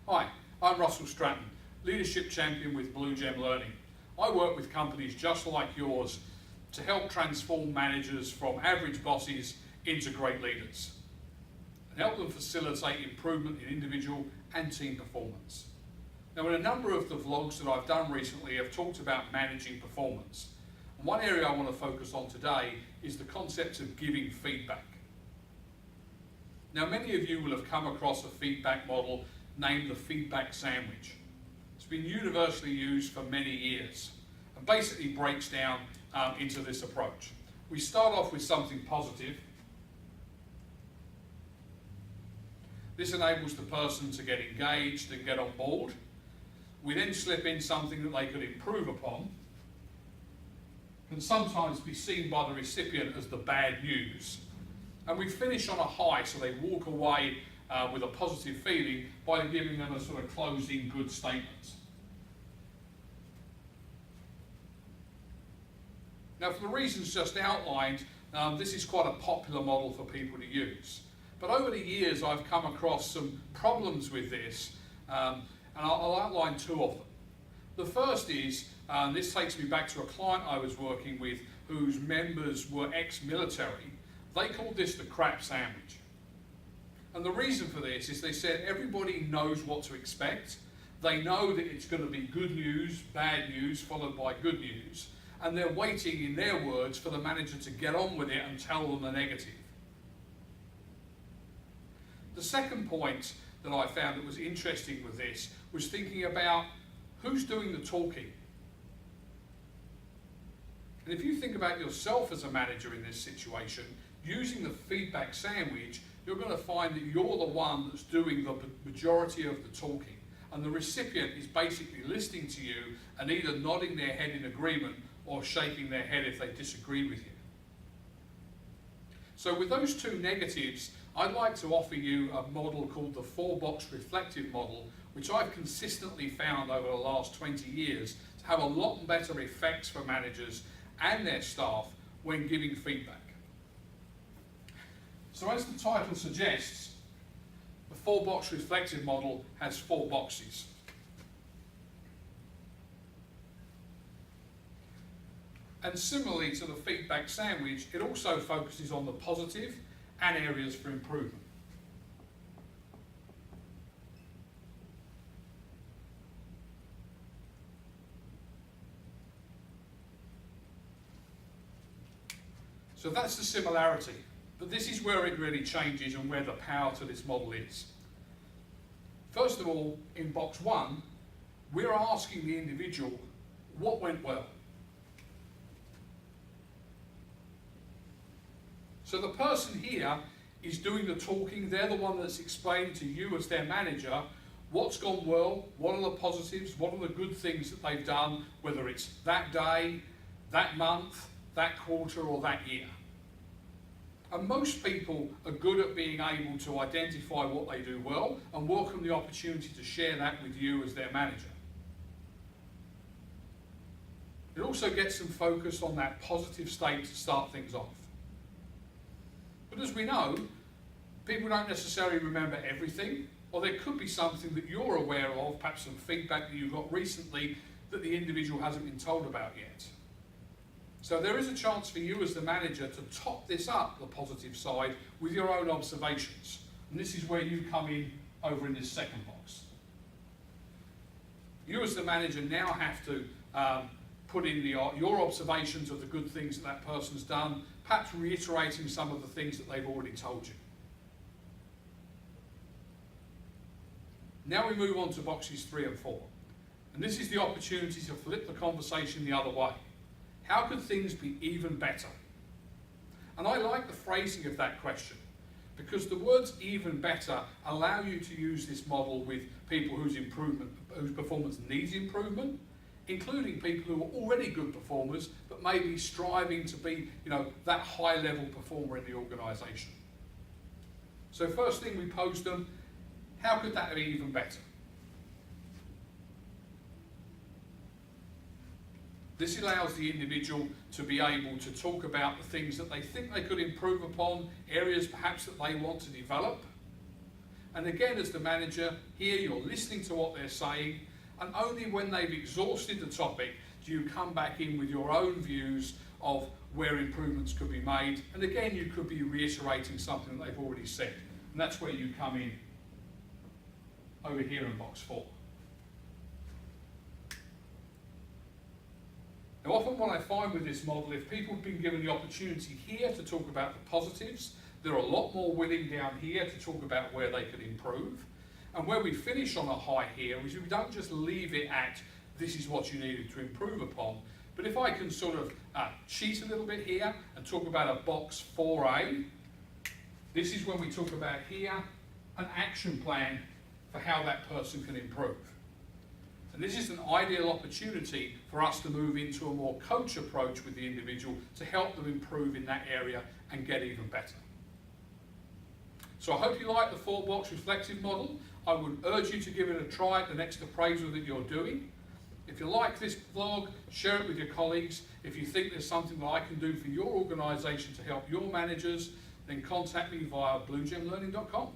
Hi, I'm Russell Stratton, Leadership Champion with Blue Gem Learning. I work with companies just like yours to help transform managers from average bosses into great leaders and help them facilitate improvement in individual and team performance. Now, in a number of the vlogs that I've done recently, I've talked about managing performance. And one area I want to focus on today is the concept of giving feedback. Now, many of you will have come across a feedback model named the feedback sandwich. It's been universally used for many years and basically breaks down into this approach. We start off with something positive. This enables the person to get engaged and get on board. We then slip in something that they could improve upon. Can sometimes be seen by the recipient as the bad news. And we finish on a high, so they walk away with a positive feeling by giving them a sort of closing good statement. Now, for the reasons just outlined, this is quite a popular model for people to use. But over the years, I've come across some problems with this, and I'll outline two of them. The first is, this takes me back to a client I was working with whose members were ex-military. They called this the crap sandwich. And the reason for this is they said everybody knows what to expect. They know that it's going to be good news, bad news, followed by good news. And they're waiting, in their words, for the manager to get on with it and tell them the negative. The second point that I found that was interesting with this was thinking about who's doing the talking. And if you think about yourself as a manager in this situation, using the feedback sandwich, you're going to find that you're the one that's doing the majority of the talking. And the recipient is basically listening to you and either nodding their head in agreement or shaking their head if they disagree with you. So with those two negatives, I'd like to offer you a model called the 4-box reflective model, which I've consistently found over the last 20 years to have a lot better effects for managers and their staff when giving feedback. So as the title suggests, the 4-box reflective model has 4 boxes. And similarly to the feedback sandwich, it also focuses on the positive and areas for improvement. So that's the similarity. But this is where it really changes and where the power to this model is. First of all, in box 1, we're asking the individual what went well. So the person here is doing the talking. They're the one that's explained to you as their manager what's gone well, what are the positives, what are the good things that they've done, whether it's that day, that month, that quarter, or that year. And most people are good at being able to identify what they do well and welcome the opportunity to share that with you as their manager. It also gets them focused on that positive state to start things off. But as we know, people don't necessarily remember everything, or there could be something that you're aware of, perhaps some feedback that you got recently that the individual hasn't been told about yet. So there is a chance for you as the manager to top this up, the positive side, with your own observations. And this is where you come in over in this second box. You as the manager now have to put in your observations of the good things that person's done, perhaps reiterating some of the things that they've already told you. Now we move on to boxes 3 and 4. And this is the opportunity to flip the conversation the other way. How could things be even better? And I like the phrasing of that question because the words even better allow you to use this model with people whose performance needs improvement, including people who are already good performers but may be striving to be, that high level performer in the organisation. So first thing we pose them, how could that be even better? This allows the individual to be able to talk about the things that they think they could improve upon, areas perhaps that they want to develop, And again, as the manager, here you're listening to what they're saying, and only when they've exhausted the topic do you come back in with your own views of where improvements could be made. And again, you could be reiterating something that they've already said. And that's where you come in over here in box 4. Now, often what I find with this model, if people have been given the opportunity here to talk about the positives, they're a lot more willing down here to talk about where they could improve. And where we finish on a high here is we don't just leave it at this is what you needed to improve upon, but if I can sort of cheat a little bit here and talk about a box 4A, this is when we talk about here an action plan for how that person can improve. And this is an ideal opportunity for us to move into a more coach approach with the individual to help them improve in that area and get even better. So I hope you like the 4-box reflective model. I would urge you to give it a try at the next appraisal that you're doing. If you like this vlog, share it with your colleagues. If you think there's something that I can do for your organisation to help your managers, then contact me via bluegemlearning.com.